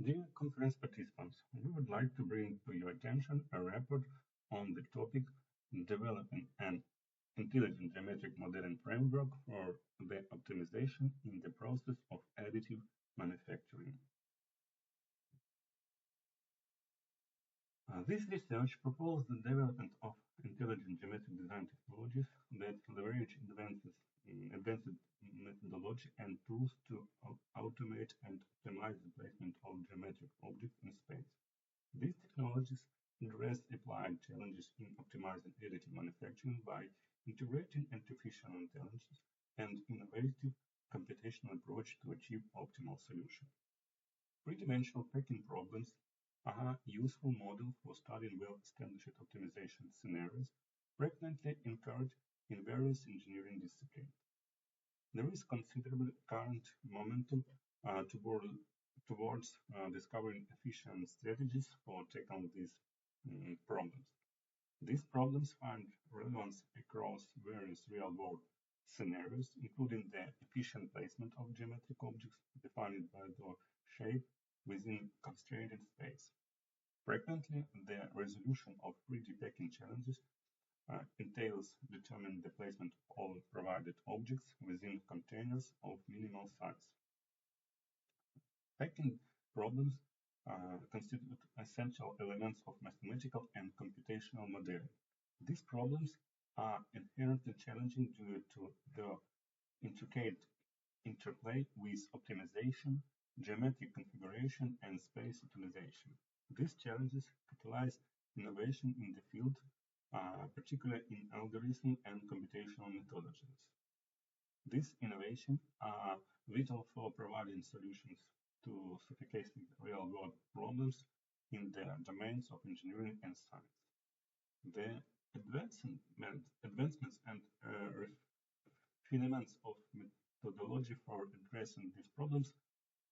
Dear conference participants, we would like to bring to your attention a report on the topic Developing an Intelligent Geometric Modeling Framework for the Optimization in the Process of Additive Manufacturing. This research proposed the development of intelligent geometric design technologies that leverage advanced methodology and tools to automate and optimize the placement of geometric objects in space. These technologies address applied challenges in optimizing additive manufacturing by integrating artificial intelligence and innovative computational approach to achieve optimal solutions. Three-dimensional packing problems are a useful model for studying well-established optimization scenarios frequently incurred in various engineering disciplines. There is considerable current momentum towards discovering efficient strategies for tackling these problems. These problems find relevance across various real-world scenarios, including the efficient placement of geometric objects defined by their shape within constrained space. Frequently, the resolution of 3D packing challenges entails determining the placement of all provided objects within containers of minimal size. Packing problems constitute essential elements of mathematical and computational modeling. These problems are inherently challenging due to their intricate interplay with optimization, geometric configuration, and space utilization. These challenges catalyze innovation in the field, particularly in algorithm and computational methodologies. These innovations are vital for providing solutions to sophisticated real-world problems in the domains of engineering and science. The advancements and refinements of methodology for addressing these problems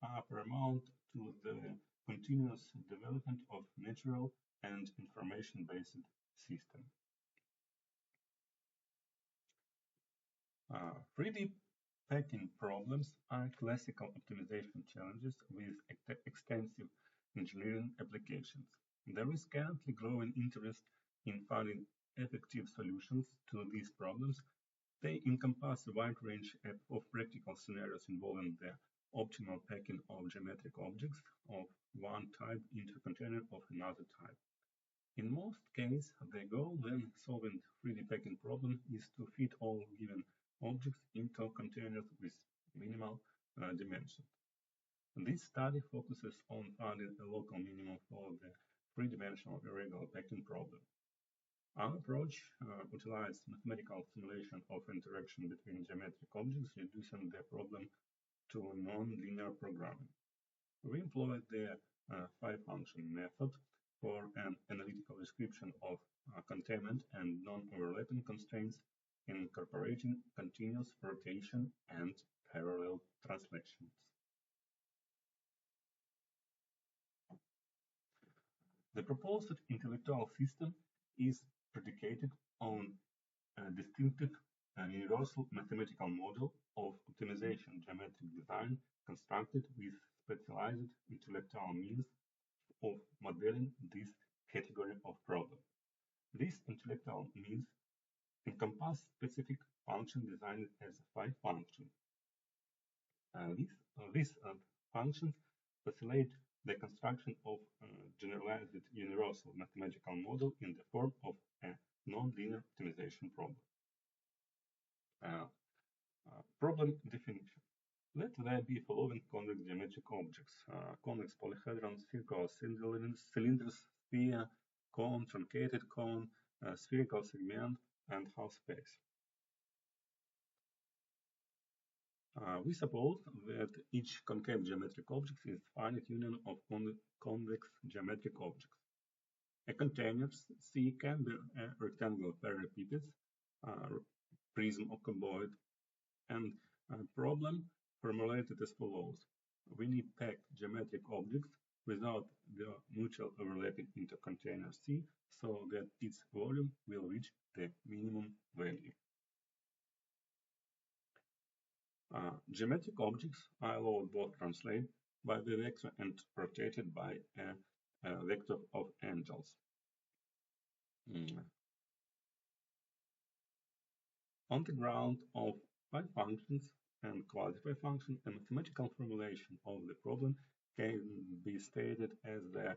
are paramount to the continuous development of natural and information-based systems. 3D packing problems are classical optimization challenges with extensive engineering applications. There is currently growing interest in finding effective solutions to these problems. They encompass a wide range of practical scenarios involving the optimal packing of geometric objects of one type into a container of another type. In most cases, the goal when solving 3D packing problem is to fit all given objects into containers with minimal dimensions. This study focuses on finding a local minimum for the three-dimensional irregular packing problem. Our approach utilizes mathematical simulation of interaction between geometric objects, reducing the problem to non-linear programming. We employ the five-function method for an analytical description of containment and non-overlapping constraints, incorporating continuous rotation and parallel translations. The proposed intellectual system is predicated on a distinctive and universal mathematical model of optimization geometric design constructed with specialized intellectual means of modeling this category of problem. These intellectual means encompass specific function designed as a five function. These functions facilitate the construction of a generalized universal mathematical model in the form of a non-linear optimization problem. Problem definition. Let there be following convex geometric objects: convex polyhedron, circular cylinders, sphere, cone, truncated cone, spherical segment, and half space. We suppose that each concave geometric object is a finite union of convex geometric objects. A container C can be a rectangular parallelepiped, prism or cuboid, and a problem formulated as follows. We need packed geometric objects without the mutual overlapping into container C so that its volume will reach the minimum value. Geometric objects are allowed both translate by the vector and rotated by a vector of angles. Mm. On the ground of phi functions and quasi-phi function, a mathematical formulation of the problem can be stated as the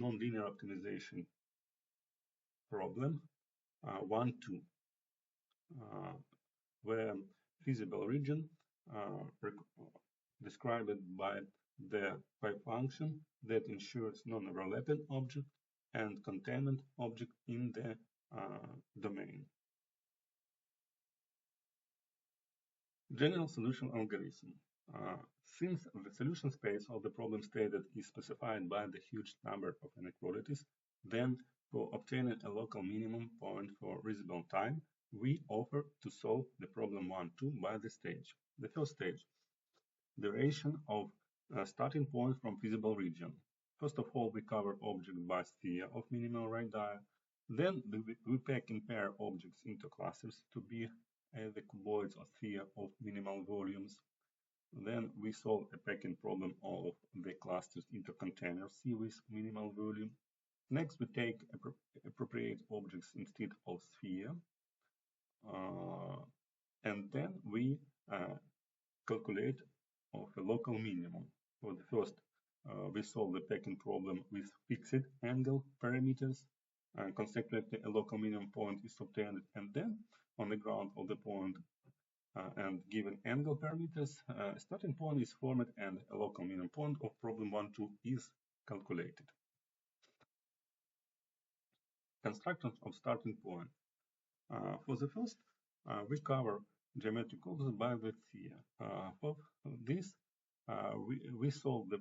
nonlinear optimization problem 1, 2, where feasible region described by the phi function that ensures non-overlapping object and containment object in the domain. General solution algorithm. Since the solution space of the problem stated is specified by the huge number of inequalities, then for obtaining a local minimum point for reasonable time, we offer to solve the problem 1, 2 by the stage. The first stage, duration of starting point from feasible region. First of all, we cover object by sphere of minimal radii. Then we pack in pair objects into clusters to be the cuboids or sphere of minimal volumes. Then we solve a packing problem of the clusters into containers C with minimal volume. Next, we take appropriate objects instead of sphere. And then we calculate of a local minimum. For the first, we solve the packing problem with fixed angle parameters. Consequently, a local minimum point is obtained, and then on the ground of the point and given angle parameters, a starting point is formed and a local minimum point of problem 1, 2 is calculated. Construction of starting point. For the first, we cover geometric objects by the sphere. For this, we solve the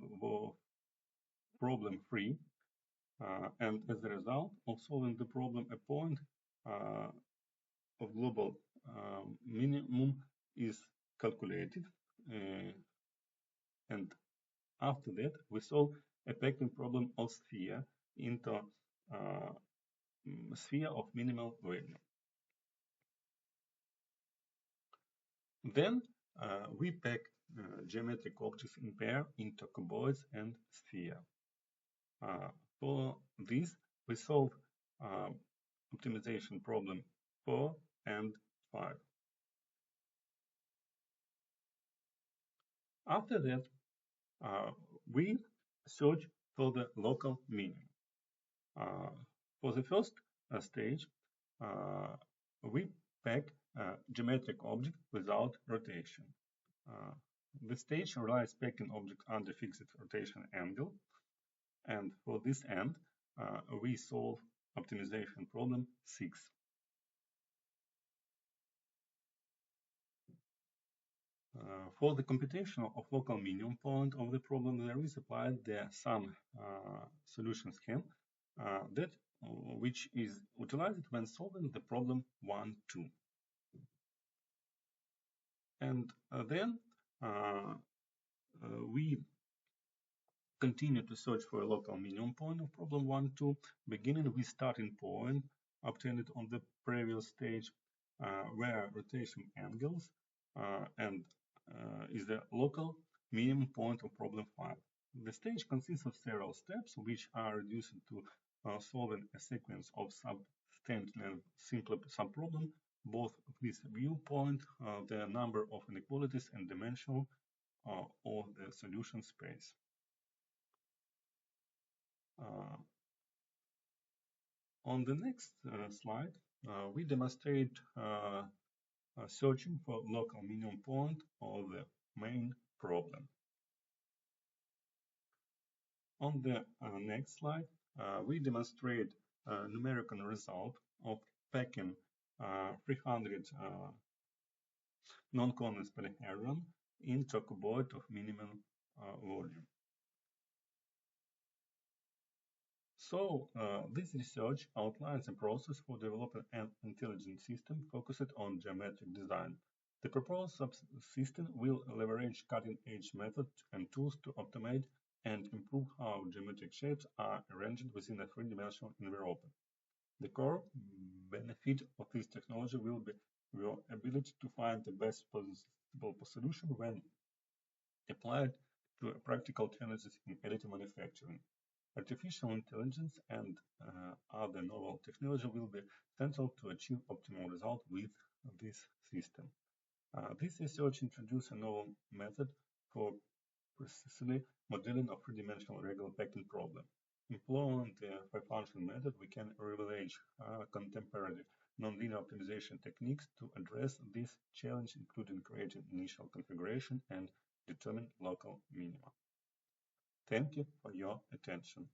problem free, and as a result of solving the problem, a point of global minimum is calculated, and after that, we solve a packing problem of sphere into sphere of minimal value. Then we pack geometric objects in pair into cuboids and sphere. For this, we solve optimization problem 4 and 5. After that, we search for the local minimum. For the first stage, we pack geometric object without rotation. The stage relies packing object under fixed rotation angle, and for this end, we solve optimization problem 6. For the computation of local minimum point of the problem, there is applied the sum solution scheme that which is utilized when solving the problem 1, 2. And then we continue to search for a local minimum point of problem 1, 2, beginning with starting point obtained on the previous stage, where rotation angles and is the local minimum point of problem 5. The stage consists of several steps, which are reduced to solving a sequence of substantially simpler subproblem, both with viewpoint, the number of inequalities, and dimension of the solution space. On the next slide, we demonstrate searching for local minimum point of the main problem. On the next slide, we demonstrate a numerical result of packing 300 non-convex polyhedron into a cuboid of minimum volume. So, this research outlines a process for developing an intelligent system focused on geometric design. The proposed subsystem will leverage cutting-edge methods and tools to optimize and improve how geometric shapes are arranged within a three-dimensional environment. The core benefit of this technology will be your ability to find the best possible solution when applied to practical challenges in additive manufacturing. Artificial intelligence and other novel technology will be central to achieve optimal result with this system. This research introduced a novel method for precisely modeling of three-dimensional regular packing problem. Employing the five-function method, we can leverage contemporary nonlinear optimization techniques to address this challenge, including creating initial configuration and determine local minima. Thank you for your attention.